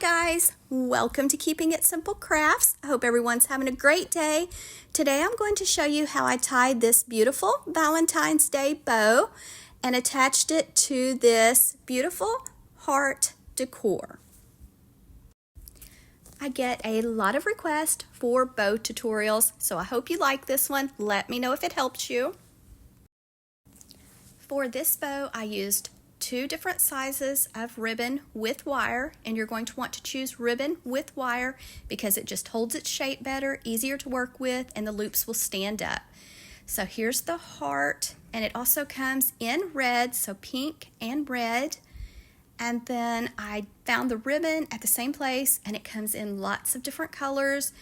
guys, welcome to Keeping It Simple Crafts. I hope everyone's having a great day. Today I'm going to show you how I tied this beautiful Valentine's Day bow and attached it to this beautiful heart decor. I get a lot of requests for bow tutorials, so I hope you like this one. Let me know if it helps you. For this bow, I used 2 different sizes of ribbon with wire, and you're going to want to choose ribbon with wire because it just holds its shape better, easier to work with, and the loops will stand up. So here's the heart, and it also comes in red, so pink and red. And then I found the ribbon at the same place, and it comes in lots of different colors.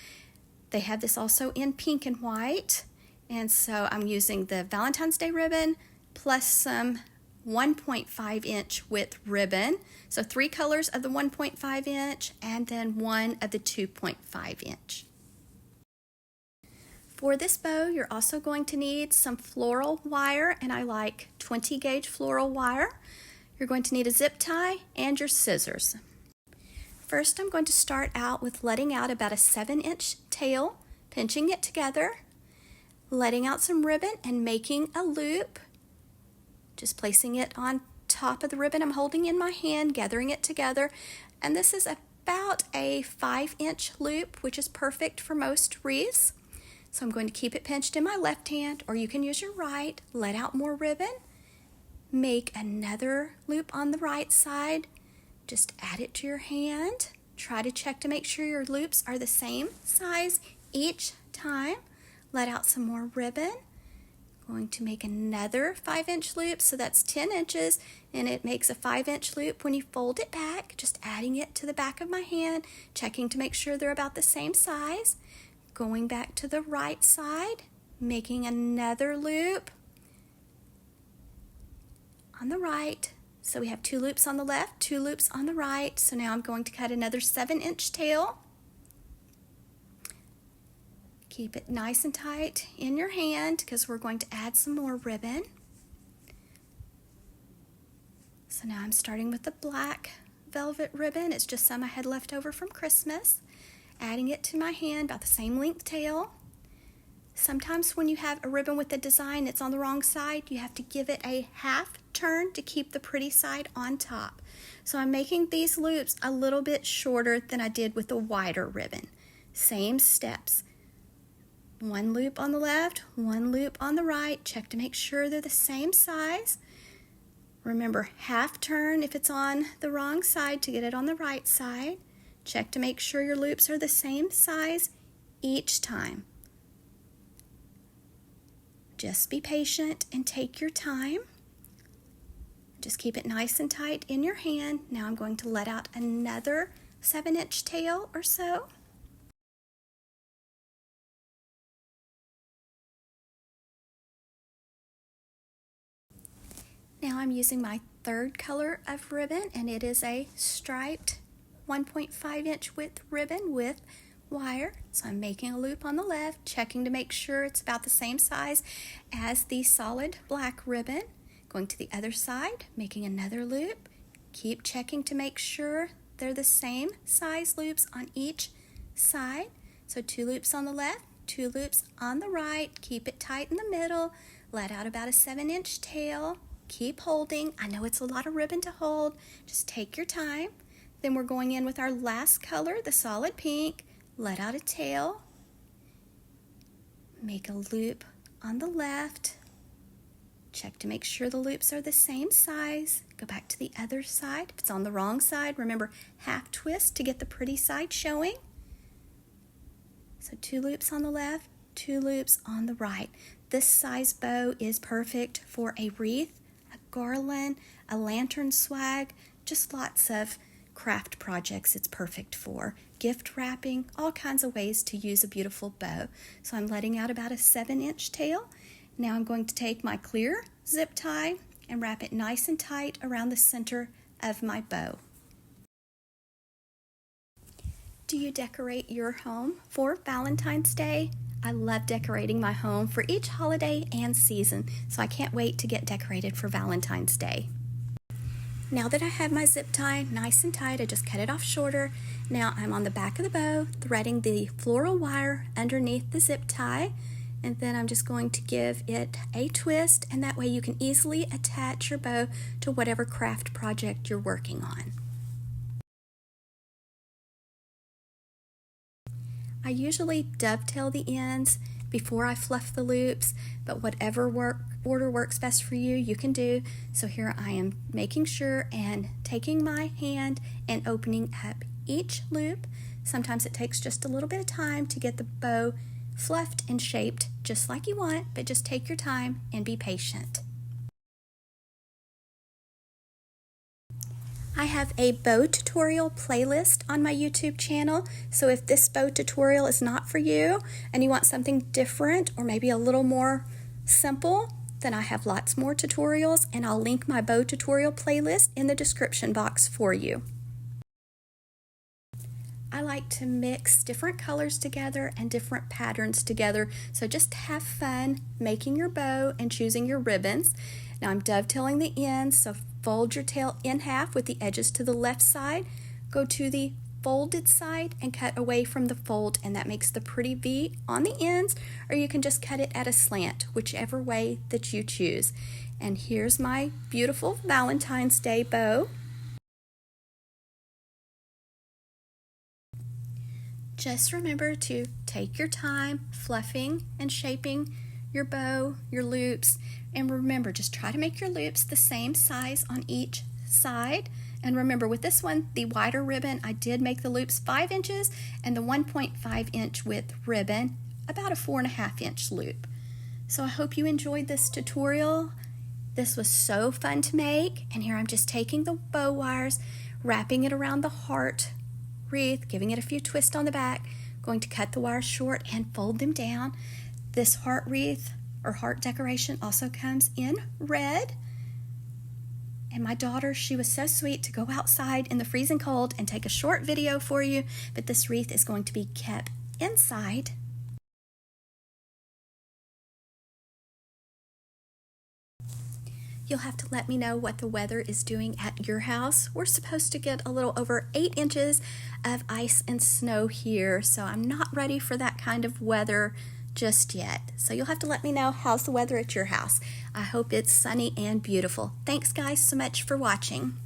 They have this also in pink and white, and so I'm using the Valentine's Day ribbon plus some 1.5 inch width ribbon, so 3 colors of the 1.5 inch and then 1 of the 2.5 inch. For this bow, you're also going to need some floral wire, and I like 20 gauge floral wire. You're going to need a zip tie and your scissors. First, I'm going to start out with letting out about a 7-inch tail, pinching it together, letting out some ribbon and making a loop. Just placing it on top of the ribbon I'm holding in my hand, gathering it together. And this is about a 5-inch loop, which is perfect for most wreaths. So I'm going to keep it pinched in my left hand, or you can use your right. Let out more ribbon. Make another loop on the right side. Just add it to your hand. Try to check to make sure your loops are the same size each time. Let out some more ribbon. Going to make another 5-inch loop, so that's 10 inches, and it makes a 5-inch loop when you fold it back, just adding it to the back of my hand, checking to make sure they're about the same size. Going back to the right side, making another loop on the right. So we have 2 loops on the left, 2 loops on the right. So now I'm going to cut another 7-inch tail. Keep it nice and tight in your hand because we're going to add some more ribbon. So now I'm starting with the black velvet ribbon. It's just some I had left over from Christmas. Adding it to my hand, about the same length tail. Sometimes when you have a ribbon with a design that's on the wrong side, you have to give it a half turn to keep the pretty side on top. So I'm making these loops a little bit shorter than I did with the wider ribbon. Same steps. 1 loop on the left, 1 loop on the right. Check to make sure they're the same size. Remember, half turn if it's on the wrong side to get it on the right side. Check to make sure your loops are the same size each time. Just be patient and take your time. Just keep it nice and tight in your hand. Now I'm going to let out another 7-inch tail or so. Now I'm using my 3rd color of ribbon, and it is a striped 1.5 inch width ribbon with wire. So I'm making a loop on the left, checking to make sure it's about the same size as the solid black ribbon. Going to the other side, making another loop. Keep checking to make sure they're the same size loops on each side. So 2 loops on the left, 2 loops on the right. Keep it tight in the middle. Let out about a 7-inch tail. Keep holding. I know it's a lot of ribbon to hold. Just take your time. Then we're going in with our last color, the solid pink. Let out a tail. Make a loop on the left. Check to make sure the loops are the same size. Go back to the other side. If it's on the wrong side, remember, half twist to get the pretty side showing. So 2 loops on the left, 2 loops on the right. This size bow is perfect for a wreath, a garland, a lantern swag, just lots of craft projects it's perfect for. Gift wrapping, all kinds of ways to use a beautiful bow. So I'm letting out about a 7-inch tail. Now I'm going to take my clear zip tie and wrap it nice and tight around the center of my bow. Do you decorate your home for Valentine's Day? I love decorating my home for each holiday and season, so I can't wait to get decorated for Valentine's Day. Now that I have my zip tie nice and tight, I just cut it off shorter. Now I'm on the back of the bow, threading the floral wire underneath the zip tie, and then I'm just going to give it a twist, and that way you can easily attach your bow to whatever craft project you're working on. I usually dovetail the ends before I fluff the loops, but whatever order works best for you, you can do. So here I am making sure and taking my hand and opening up each loop. Sometimes it takes just a little bit of time to get the bow fluffed and shaped just like you want, but just take your time and be patient. I have a bow tutorial playlist on my YouTube channel, so if this bow tutorial is not for you and you want something different or maybe a little more simple, then I have lots more tutorials, and I'll link my bow tutorial playlist in the description box for you. I like to mix different colors together and different patterns together, so just have fun making your bow and choosing your ribbons. Now I'm dovetailing the ends, so fold your tail in half with the edges to the left side, go to the folded side and cut away from the fold, and that makes the pretty V on the ends, or you can just cut it at a slant, whichever way that you choose. And here's my beautiful Valentine's Day bow. Just remember to take your time fluffing and shaping your bow, your loops, and remember, just try to make your loops the same size on each side. And remember, with this one, the wider ribbon, I did make the loops 5 inches, and the 1.5 inch width ribbon about a 4.5 inch loop. So I hope you enjoyed this tutorial. This was so fun to make, and here I'm just taking the bow wires, wrapping it around the heart wreath, giving it a few twists on the back, going to cut the wires short and fold them down. This heart wreath or heart decoration also comes in red. And my daughter, she was so sweet to go outside in the freezing cold and take a short video for you, but this wreath is going to be kept inside. You'll have to let me know what the weather is doing at your house. We're supposed to get a little over 8 inches of ice and snow here, so I'm not ready for that kind of weather just yet. So you'll have to let me know how's the weather at your house. I hope it's sunny and beautiful. Thanks guys so much for watching.